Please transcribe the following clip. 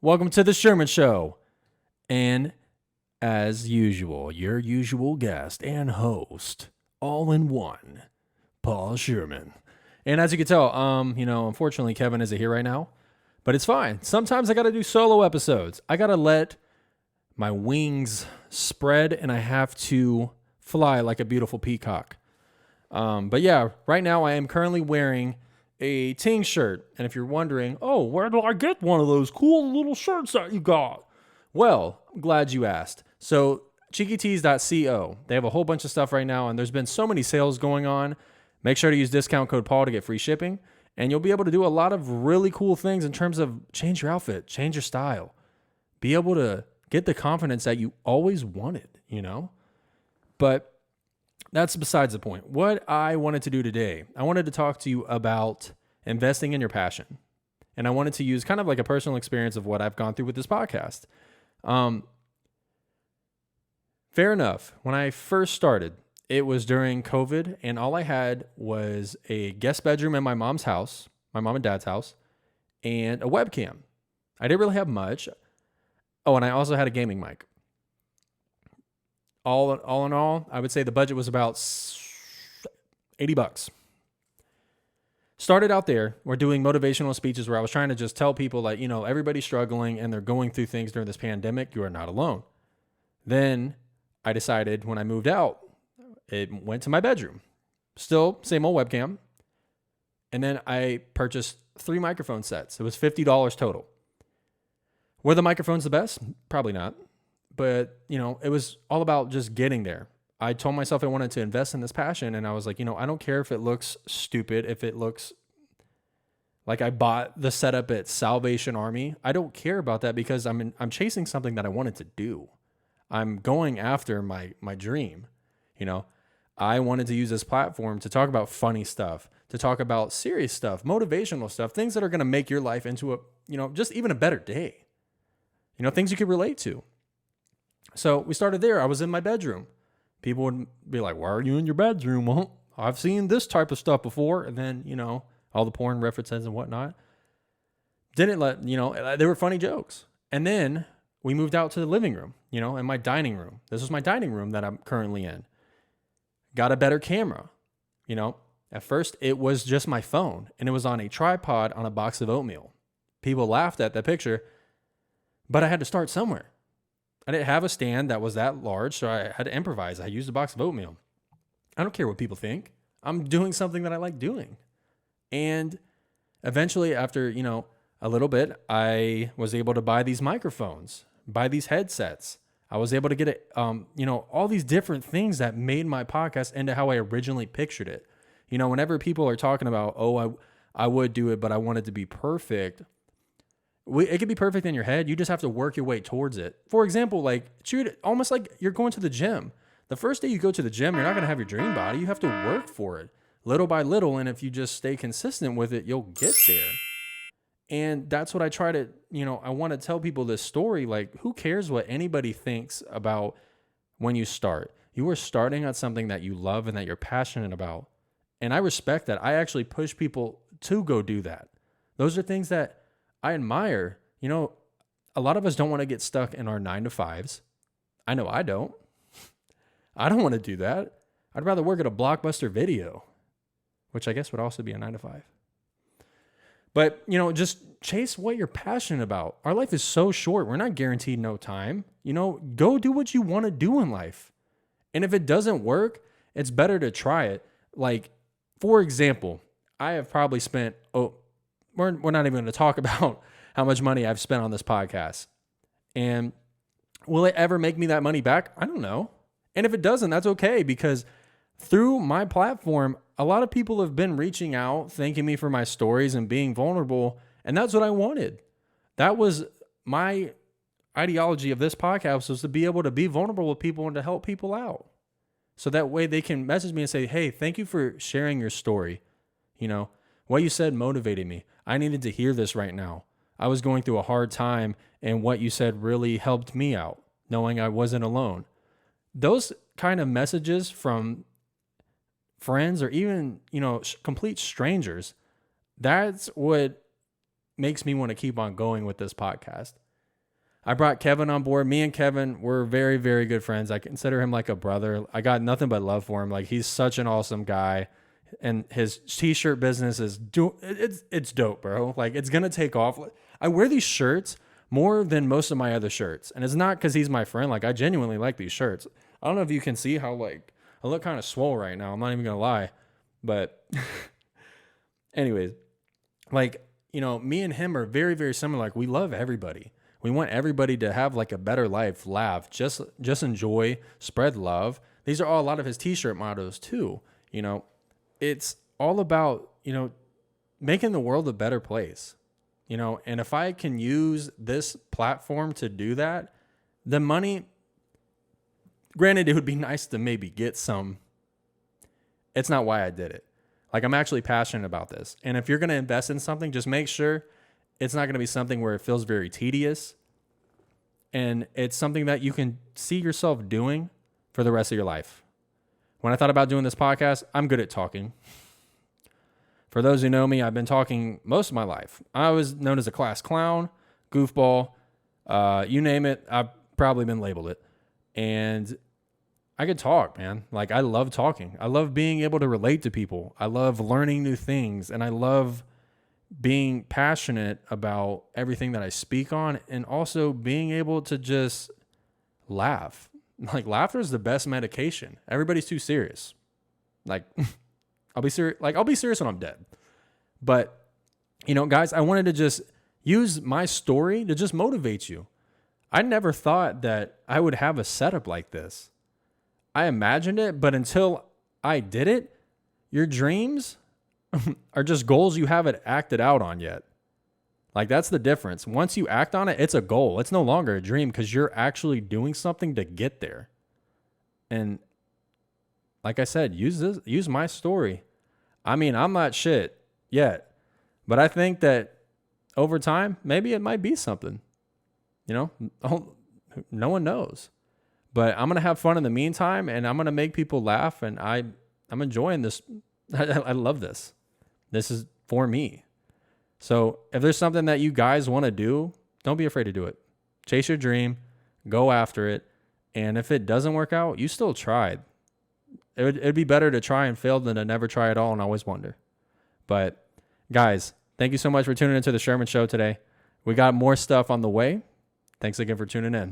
Welcome to the Sherman Show. And as usual, your usual guest and host, all in one, Paul Sherman. And as you can tell, unfortunately, Kevin isn't here right now, but it's fine. Sometimes I got to do solo episodes. I got to let my wings spread and I have to fly like a beautiful peacock. But yeah, right now I am currently wearing a Ting shirt. And if you're wondering, oh, where do I get one of those cool little shirts that you got? Well, I'm glad you asked. So cheekytees.co, they have a whole bunch of stuff right now, and there's been so many sales going on. Make sure to use discount code Paul to get free shipping, and you'll be able to do a lot of really cool things in terms of change your outfit, change your style, be able to get the confidence that you always wanted, But that's besides the point. What I wanted to do today, I wanted to talk to you about investing in your passion. And I wanted to use kind of like a personal experience of what I've gone through with this podcast. Fair enough. When I first started, it was during COVID, and all I had was a guest bedroom in my mom's house, my mom and dad's house, and a webcam. I didn't really have much. Oh, and I also had a gaming mic. All in all, I would say the budget was about $80. Started out there. We're doing motivational speeches where I was trying to just tell people everybody's struggling and they're going through things during this pandemic. You are not alone. Then I decided when I moved out, it went to my bedroom. Still, same old webcam. And then I purchased 3 microphone sets. It was $50 total. Were the microphones the best? Probably not. But, it was all about just getting there. I told myself I wanted to invest in this passion, and I was like, I don't care if it looks stupid, if it looks like I bought the setup at Salvation Army. I don't care about that because I'm chasing something that I wanted to do. I'm going after my dream. I wanted to use this platform to talk about funny stuff, to talk about serious stuff, motivational stuff, things that are going to make your life into a, just even a better day. Things you could relate to. So we started there. I was in my bedroom. People would be like, why are you in your bedroom? Well, I've seen this type of stuff before. And then, all the porn references and whatnot. Didn't let, they were funny jokes. And then we moved out to the living room, and my dining room. This is my dining room that I'm currently in. Got a better camera. At first it was just my phone and it was on a tripod on a box of oatmeal. People laughed at that picture, but I had to start somewhere. I didn't have a stand that was that large, so I had to improvise. I used a box of oatmeal. I don't care what people think. I'm doing something that I like doing. And eventually, after, a little bit, I was able to buy these microphones, buy these headsets. I was able to get it, all these different things that made my podcast into how I originally pictured it. Whenever people are talking about, I would do it, but I want it to be perfect. It could be perfect in your head. You just have to work your way towards it. For example, treat it almost like you're going to the gym. The first day you go to the gym, you're not going to have your dream body. You have to work for it little by little. And if you just stay consistent with it, you'll get there. And that's what I try to, I want to tell people this story. Who cares what anybody thinks about when you start? You are starting at something that you love and that you're passionate about. And I respect that. I actually push people to go do that. Those are things that I admire. A lot of us don't want to get stuck in our 9-to-5s. I know I don't. I don't want to do that. I'd rather work at a Blockbuster Video, which I guess would also be a 9-to-5. But, just chase what you're passionate about. Our life is so short. We're not guaranteed no time. Go do what you want to do in life. And if it doesn't work, it's better to try it. For example, I have probably spent, we're not even going to talk about how much money I've spent on this podcast. And will it ever make me that money back? I don't know. And if it doesn't, that's okay, because through my platform, a lot of people have been reaching out, thanking me for my stories and being vulnerable. And that's what I wanted. That was my ideology of this podcast, was to be able to be vulnerable with people and to help people out. So that way they can message me and say, hey, thank you for sharing your story. What you said motivated me. I needed to hear this right now. I was going through a hard time, and what you said really helped me out, knowing I wasn't alone. Those kind of messages from friends or even, complete strangers, that's what makes me want to keep on going with this podcast. I brought Kevin on board. Me and Kevin were very, very good friends. I consider him like a brother. I got nothing but love for him. Like, he's such an awesome guy. And his t-shirt business is it's dope, bro. Like, it's gonna take off. I wear these shirts more than most of my other shirts, and it's not because he's my friend. Like, I genuinely like these shirts. I don't know if you can see how, like, I look kind of swole right now. I'm not even gonna lie, but anyways, like, you know, me and him are very, very similar. Like, we love everybody. We want everybody to have like a better life, laugh, just enjoy, spread love. These are all a lot of his t-shirt mottos too. You know, it's all about, you know, making the world a better place, you know, and if I can use this platform to do that, the money, granted, it would be nice to maybe get some. It's not why I did it. Like, I'm actually passionate about this. And if you're going to invest in something, just make sure it's not going to be something where it feels very tedious, and it's something that you can see yourself doing for the rest of your life. When I thought about doing this podcast, I'm good at talking. For those who know me, I've been talking most of my life. I was known as a class clown, goofball, you name it. I've probably been labeled it. And I could talk, man. Like, I love talking. I love being able to relate to people. I love learning new things. And I love being passionate about everything that I speak on, and also being able to just laugh. Like, laughter is the best medication. Everybody's too serious. Like, I'll be serious when I'm dead. But, you know, guys, I wanted to just use my story to just motivate you. I never thought that I would have a setup like this. I imagined it, but until I did it, your dreams are just goals you haven't acted out on yet. Like, that's the difference. Once you act on it, it's a goal. It's no longer a dream because you're actually doing something to get there. And like I said, use my story. I mean, I'm not shit yet, but I think that over time, maybe it might be something. You know, no one knows. But I'm going to have fun in the meantime, and I'm going to make people laugh, and I'm enjoying this. I love this. This is for me. So if there's something that you guys want to do, don't be afraid to do it. Chase your dream, go after it. And if it doesn't work out, you still tried. It'd be better to try and fail than to never try at all and always wonder. But guys, thank you so much for tuning into the Sherman Show today. We got more stuff on the way. Thanks again for tuning in.